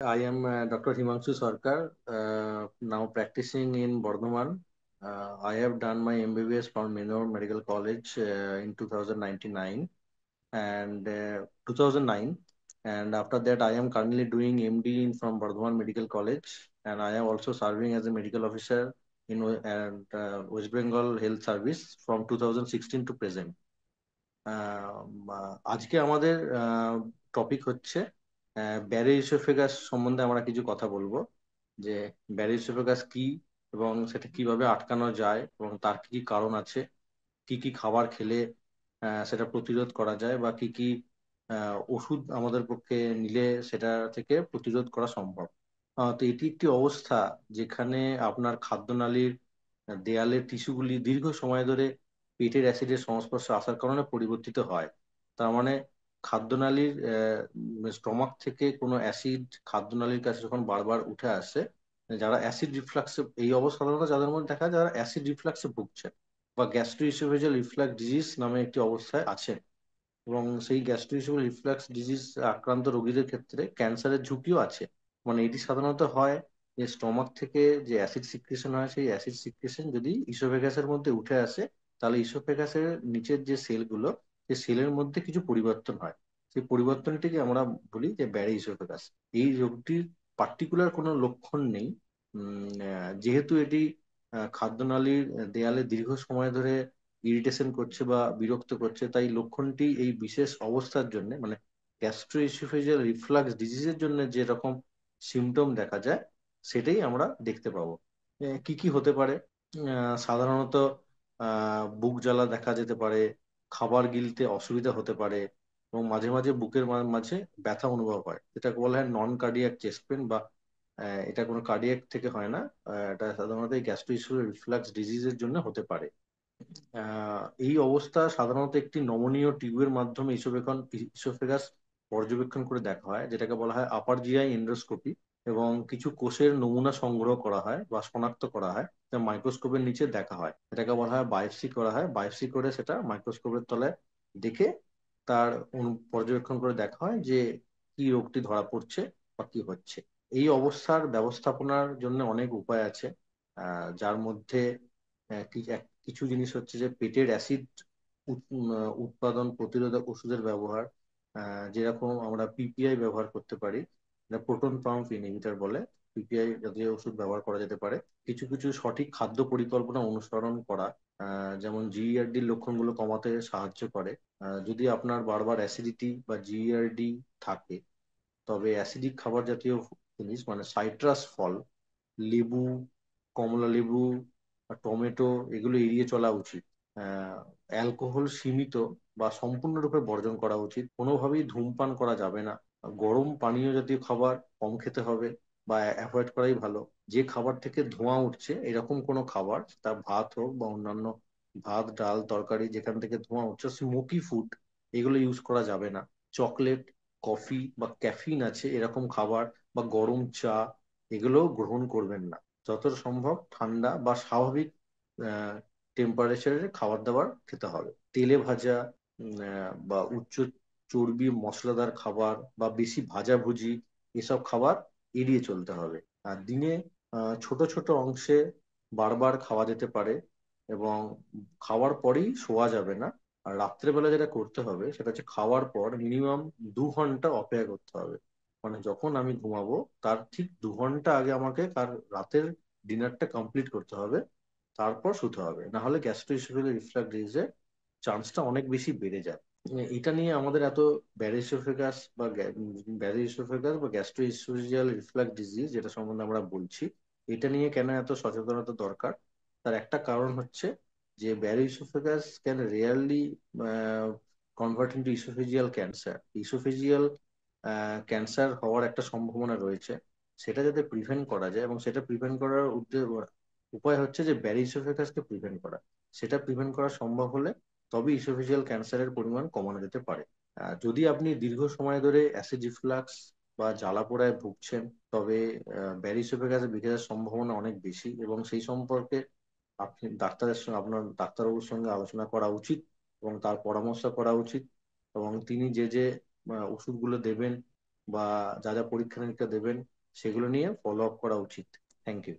I am Dr. Himanshu Sarkar, now practicing in Bardhaman. I have done my MBBS from Menor Medical College in 2099 and 2009. And after that, I am currently doing MD from Bardhaman Medical College, and I am also serving as a medical officer in West Bengal Health Service from 2016 to present. আজকে আমাদের topic হচ্ছে ব্যারে oesophagus সম্বন্ধে আমরা কিছু কথা বলবো যে ব্যারে oesophagus কি এবং সেটা কিভাবে আটকানো যায় এবং তার কি কি কারণ আছে, কি কি খাবার খেলে সেটা প্রতিরোধ করা যায় বা কি কি ওষুধ আমাদের পক্ষে নিলে সেটা থেকে প্রতিরোধ করা সম্ভব। তো এটি একটি অবস্থা যেখানে আপনার খাদ্যনালীর দেয়ালের টিস্যুগুলি দীর্ঘ সময় ধরে পেটের অ্যাসিডের সংস্পর্শে আসার কারণে পরিবর্তিত হয়। তার মানে খাদ্যনালীর স্টমাক থেকে কোনো অ্যাসিড খাদ্যনালীর কাছে যখন বারবার উঠে আসে, যারা অ্যাসিড রিফ্লাক্সে, এই অবস্থা সাধারণত যাদের মধ্যে দেখা যায় যারা অ্যাসিড রিফ্লাক্সে ভুগছে বা গ্যাস্ট্রোইসোফেজিয়াল রিফ্লাক্স ডিজিজ নামে একটি অবস্থায় আছে, এবং সেই গ্যাস্ট্রোইসোফেজিয়াল রিফ্লাক্স ডিজিজ আক্রান্ত রোগীদের ক্ষেত্রে ক্যান্সারের ঝুঁকিও আছে। মানে এটি সাধারণত হয় যে স্টমাক থেকে যে অ্যাসিড সিক্রেশন হয়, সেই অ্যাসিড সিক্রেশন যদি ইসোফেগাসের মধ্যে উঠে আসে, তাহলে ইসোফেগাসের নিচের যে সেলগুলো, সেই সেলের মধ্যে কিছু পরিবর্তন হয়। সেই পরিবর্তনটিকে আমরা বলি যে ব্যারি ইসোফেগাস। এই রোগটির পার্টিকুলার কোনো লক্ষণ নেই। যেহেতু এটি খাদ্যনালীর দেয়ালে দীর্ঘ সময় ধরে ইরিটেশন করছে বা বিরক্ত করছে, তাই লক্ষণটি এই বিশেষ অবস্থার জন্য, মানে গ্যাস্ট্রোইসোফেজিয়াল রিফ্লাক্স ডিজিজের জন্য যে রকম সিমটম দেখা যায় সেটাই আমরা দেখতে পাবো। কি কি হতে পারে? সাধারণত বুক জ্বালা দেখা যেতে পারে, খাবার গিলতে অসুবিধা হতে পারে, এবং মাঝে মাঝে বুকের মাঝে ব্যথা অনুভব হয়, যেটাকে বলা হয় নন কার্ডিয়াক চেস্ট পেন, বা এটা কোনো কার্ডিয়াক থেকে হয় না। এটা সাধারণত গ্যাস্ট্রোইসোফেজিয়াল রিফ্লাক্স ডিজিজের জন্য হতে পারে। এই অবস্থা সাধারণত একটি নমনীয় টিউবের মাধ্যমে ইসোফেগাস পর্যবেক্ষণ করে দেখা হয়, যেটাকে বলা হয় আপার জিআই এন্ডোস্কোপি, এবং কিছু কোষের নমুনা সংগ্রহ করা হয় বা শনাক্ত করা হয়, যা মাইক্রোস্কোপের নিচে দেখা হয়। এটাকে বলা হয় বায়োপসি করা হয়। বায়োপসি করে সেটা মাইক্রোস্কোপের তলায় দেখে তার পর্যবেক্ষণ করে দেখা হয় যে কি রোগটি ধরা পড়ছে বা কি হচ্ছে। এই অবস্থার ব্যবস্থাপনার জন্য অনেক উপায় আছে, যার মধ্যে কিছু জিনিস হচ্ছে যে পেটের অ্যাসিড উৎপাদন প্রতিরোধক ওষুধের ব্যবহার, যেরকম আমরা পিপিআই ব্যবহার করতে পারি, প্রোটন পাম্প ইনহিবিটর বলে। পিপিআই জাতীয় ওষুধ ব্যবহার করা যেতে পারে। কিছু কিছু সঠিক খাদ্য পরিকল্পনা অনুসরণ করা, যেমন জিইআরডির লক্ষণগুলো কমাতে সাহায্য করে। যদি আপনার বারবার অ্যাসিডিটি বা জিইআরডি থাকে, তবে অ্যাসিডিক খাবার জাতীয় জিনিস মানে সাইট্রাস ফল, লেবু, কমলা লেবু, টমেটো, এগুলো এড়িয়ে চলা উচিত। অ্যালকোহল সীমিত বা সম্পূর্ণরূপে বর্জন করা উচিত। কোনোভাবেই ধূমপান করা যাবে না। গরম পানীয় জাতীয় খাবার কম খেতে হবে বা অ্যাভয়েড করাই ভালো। যে খাবার থেকে ধোঁয়া উঠছে এরকম কোনো খাবার, তা ভাত হোক বা অন্যান্য ভাত, ডাল, তরকারি, যেখান থেকে ধোঁয়া উঠছে, স্মোকি ফুড, এগুলো ইউজ করা যাবে না। চকলেট, কফি বা ক্যাফিন আছে এরকম খাবার বা গরম চা, এগুলো গ্রহণ করবেন না। যতটা সম্ভব ঠান্ডা বা স্বাভাবিক টেম্পারেচারের খাবার দাবার খেতে হবে। তেলে ভাজা বা উচ্চ চর্বি মশলাদার খাবার বা বেশি ভাজাভুজি, এসব খাবার এড়িয়ে চলতে হবে। আর দিনে ছোট ছোট অংশে বারবার খাওয়া যেতে পারে, এবং খাওয়ার পরেই শোয়া যাবে না। আর রাত্রেবেলা যেটা করতে হবে সেটা হচ্ছে খাওয়ার পর মিনিমাম 2 ঘন্টা অপেক্ষা করতে হবে। মানে যখন আমি ঘুমাবো তার ঠিক 2 ঘন্টা আগে আমাকে তার রাতের ডিনারটা কমপ্লিট করতে হবে, তারপর শুতে হবে, না হলে গ্যাস্ট্রোইসোফেজিয়াল রিফ্লাক্স ডিজিজের চান্সটা অনেক বেশি বেড়ে যায়। এটা নিয়ে আমাদের এত ব্যারিসোফেগাস বা গ্যাস্ট্রোইসোফেজিয়াল রিফ্লাক্স ডিজিজ যেটা সম্বন্ধে আমরা বলছি, এটা নিয়ে কেন এত সচেতনতা দরকার? তার একটা কারণ হচ্ছে যে Barrett's oesophagus can rarely convert into oesophageal cancer. Oesophageal cancer হওয়ার একটা সম্ভাবনা রয়েছে। সেটা যাতে প্রিভেন্ট করা যায়, এবং সেটা প্রিভেন্ট করার উপায় হচ্ছে যে ব্যারিসোফেগাসকে প্রিভেন্ট করা। সেটা প্রিভেন্ট করা সম্ভব হলে তবে ইসোফেজিয়াল ক্যান্সারের পরিমাণ কমানো যেতে পারে। যদি আপনি দীর্ঘ সময় ধরে অ্যাসিড রিফ্লাক্স বা জ্বালাপোড়ায় ভুগছেন, তবে ব্যারিসোফেগাসের বিকাশের সম্ভাবনা অনেক বেশি, এবং সেই সম্পর্কে আপনি আপনার ডাক্তারবাবুর সঙ্গে আলোচনা করা উচিত এবং তার পরামর্শ করা উচিত, এবং তিনি যে যে ওষুধগুলো দেবেন বা যা যা পরীক্ষা নিরীক্ষা দেবেন সেগুলো নিয়ে ফলো আপ করা উচিত। Thank you.